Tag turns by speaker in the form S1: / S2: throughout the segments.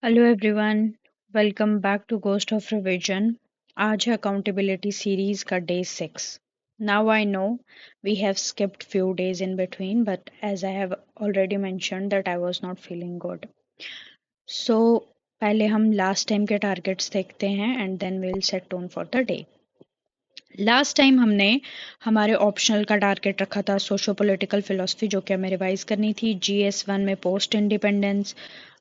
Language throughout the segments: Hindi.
S1: Hello everyone, welcome back to ghost of revision. आज है अकाउंटेबिलिटी सीरीज का day 6। Now I know we have skipped few days in between, but as I have already mentioned that I was not feeling good. So पहले हम लास्ट टाइम के टारगेट्स देखते हैं and then we will set tone for the day. Last time हमने हमारे ऑप्शनल का टारगेट रखा था सोशो पॉलिटिकल फिलोसफी, जो कि हमें रिवाइज करनी थी। GS1 में पोस्ट इंडिपेंडेंस,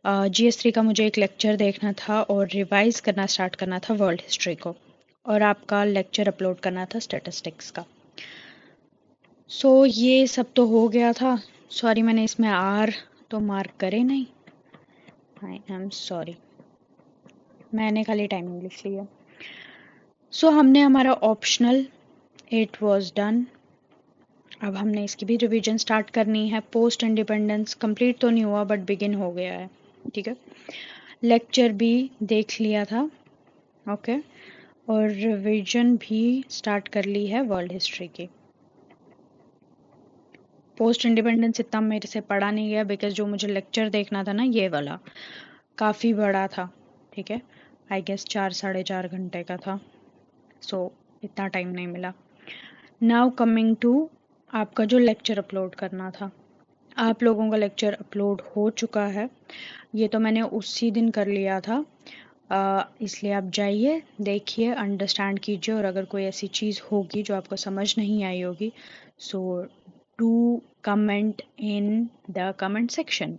S1: GS3 का मुझे एक लेक्चर देखना था और रिवाइज करना स्टार्ट करना था वर्ल्ड हिस्ट्री को, और आपका लेक्चर अपलोड करना था स्टैटिस्टिक्स का। सो ये सब तो हो गया था। सॉरी, मैंने इसमें आर तो मार्क करे नहीं, आई एम सॉरी, मैंने खाली टाइमिंग लिख लिया। सो हमने हमारा ऑप्शनल, इट वाज डन। अब हमने इसकी भी रिवीजन स्टार्ट करनी है। पोस्ट इंडिपेंडेंस कंप्लीट तो नहीं हुआ बट बिगिन हो गया है, ठीक है। लेक्चर भी देख लिया था, ओके, और रिवीजन भी स्टार्ट कर ली है वर्ल्ड हिस्ट्री की। पोस्ट इंडिपेंडेंस इतना मेरे से पढ़ा नहीं गया बिकॉज जो मुझे लेक्चर देखना था ना, ये वाला काफ़ी बड़ा था, ठीक है। आई गेस 4 साढ़े 4 घंटे का था, सो इतना टाइम नहीं मिला। नाउ कमिंग टू आपका जो लेक्चर अपलोड करना था, आप लोगों का लेक्चर अपलोड हो चुका है। ये तो मैंने उसी दिन कर लिया था, इसलिए आप जाइए, देखिए, अंडरस्टैंड कीजिए, और अगर कोई ऐसी चीज़ होगी जो आपको समझ नहीं आई होगी, so do comment in the comment section.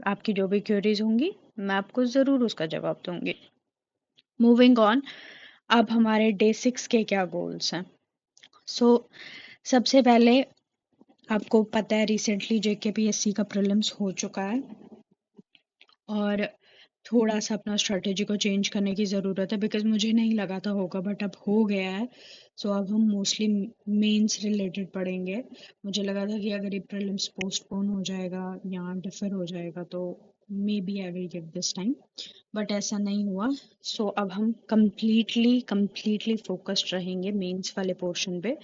S1: आपकी जो भी क्वेरीज होंगी मैं आपको ज़रूर उसका जवाब दूंगी। मूविंग ऑन, अब हमारे डे 6 के क्या गोल्स हैं। सो सबसे पहले आपको पता है रिसेंटली JKPSC का प्रीलिम्स हो चुका है, और थोड़ा सा अपना स्ट्रेटेजी को चेंज करने की ज़रूरत है बिकॉज मुझे नहीं लगा था होगा बट अब हो गया है। सो अब हम मोस्टली मेंस रिलेटेड पढ़ेंगे। मुझे लगा था कि अगर ये प्रीलिम्स पोस्टपोन हो जाएगा या डिफर हो जाएगा तो maybe I will give this time, but ऐसा नहीं हुआ। सो अब हम completely completely फोकस्ड रहेंगे मेंस वाले पोर्शन पे,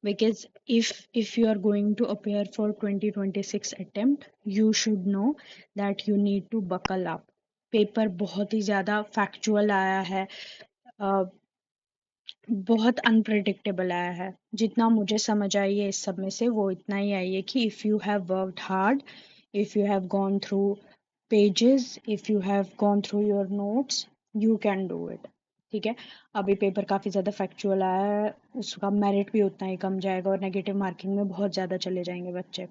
S1: because if you are going to appear for 2026 attempt, you should know that you need to buckle up. Paper बहुत ही ज़्यादा फैक्चुअल आया है, अ, बहुत अनप्रिडिक्टेबल आया है। जितना मुझे समझ आई है इस सब में से वो इतना ही आई है कि if you have worked hard, if you have gone through pages, if you have gone through your notes, you can do it, ठीक है। अभी पेपर काफ़ी ज़्यादा फैक्चुअल आया है, उसका मेरिट भी उतना ही कम जाएगा और नेगेटिव मार्किंग में बहुत ज़्यादा चले जाएंगे बच्चे।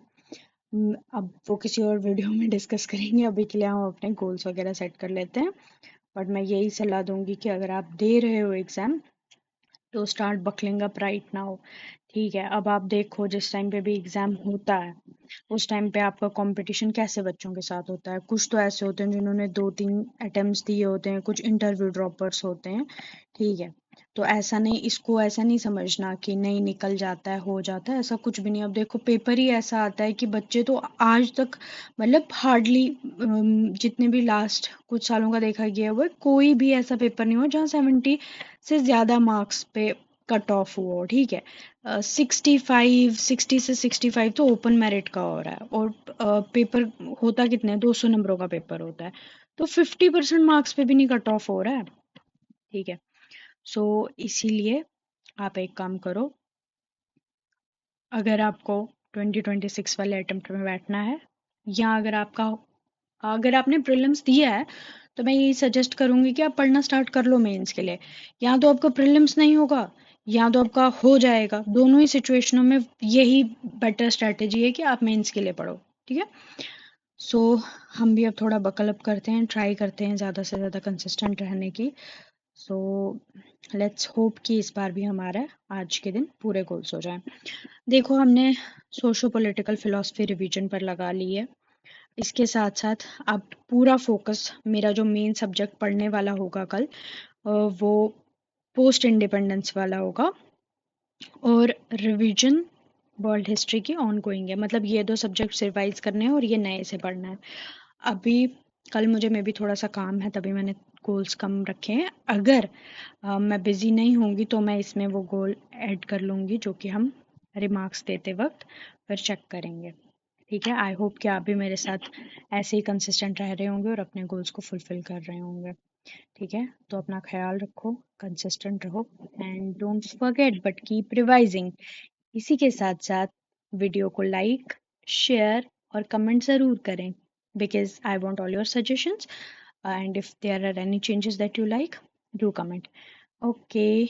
S1: अब वो किसी और वीडियो में डिस्कस करेंगे, अभी के लिए हम अपने गोल्स वगैरह सेट कर लेते हैं। बट मैं यही सलाह दूंगी कि अगर आप दे रहे हो एग्ज़ाम तो start buckling up right now, ठीक है। अब आप देखो जिस टाइम पे भी एग्ज़ाम होता है उस टाइम पे आपका कंपटीशन कैसे बच्चों के साथ होता है। कुछ तो ऐसे होते हैं जिन्होंने 2-3 अटेम्प्ट्स दिए होते हैं, कुछ इंटरव्यू ड्रॉपर्स होते हैं, ठीक है। तो ऐसा नहीं, इसको ऐसा नहीं समझना कि नहीं निकल जाता है, हो जाता है, ऐसा कुछ भी नहीं। अब देखो पेपर ही ऐसा आता है कि बच्चे तो आज तक, मतलब हार्डली, जितने भी लास्ट कुछ सालों का देखा गया हुआ है, कोई भी ऐसा पेपर नहीं हुआ जहाँ 70 से ज़्यादा मार्क्स पे कट ऑफ हुआ हो, ठीक है। 65, 60 से 65 तो ओपन मेरिट का हो रहा है, और पेपर होता कितने, 200 नंबरों का पेपर होता है, तो 50% मार्क्स पे भी नहीं कट ऑफ हो रहा है, ठीक है। सो इसीलिए आप एक काम करो, अगर आपको 2026 वाले अटेम्प्ट में बैठना है, या अगर आपने प्रीलिम्स दिया है तो मैं यही सजेस्ट करूंगी कि आप पढ़ना स्टार्ट कर लो मेंस के लिए। या तो आपका प्रीलिम्स नहीं होगा या तो आपका हो जाएगा, दोनों ही सिचुएशनों में यही बेटर स्ट्रेटेजी है कि आप मेंस के लिए पढ़ो, ठीक है। सो हम भी अब थोड़ा बकल अप करते हैं, ट्राई करते हैं ज़्यादा से ज़्यादा कंसिस्टेंट रहने की। सो लेट्स होप कि इस बार भी हमारा आज के दिन पूरे गोल्स हो जाएं। देखो, हमने सोशो पॉलिटिकल फिलोसफी रिवीजन पर लगा ली है। इसके साथ साथ अब पूरा फोकस मेरा जो मेन सब्जेक्ट पढ़ने वाला होगा कल, वो पोस्ट इंडिपेंडेंस वाला होगा, और रिवीजन वर्ल्ड हिस्ट्री की ऑन गोइंग है। मतलब ये दो सब्जेक्ट रिवाइज करने हैं और ये नए से पढ़ना है। अभी कल मुझे में भी थोड़ा सा काम है, तभी मैंने गोल्स कम रखे हैं। अगर मैं बिज़ी नहीं होंगी तो मैं इसमें वो गोल ऐड कर लूँगी जो कि हम रिमार्क्स देते वक्त फिर चेक करेंगे, ठीक है। आई होप कि आप भी मेरे साथ ऐसे ही कंसिस्टेंट रह रहे होंगे और अपने गोल्स को फुलफिल कर रहे होंगे। ठीक है, तो अपना ख्याल रखो, कंसिस्टेंट रहो and don't forget but keep revising. इसी के साथ साथ वीडियो को लाइक, शेयर और कमेंट ज़रूर करें because I want all your suggestions and if there are any changes that you like do comment. Okay,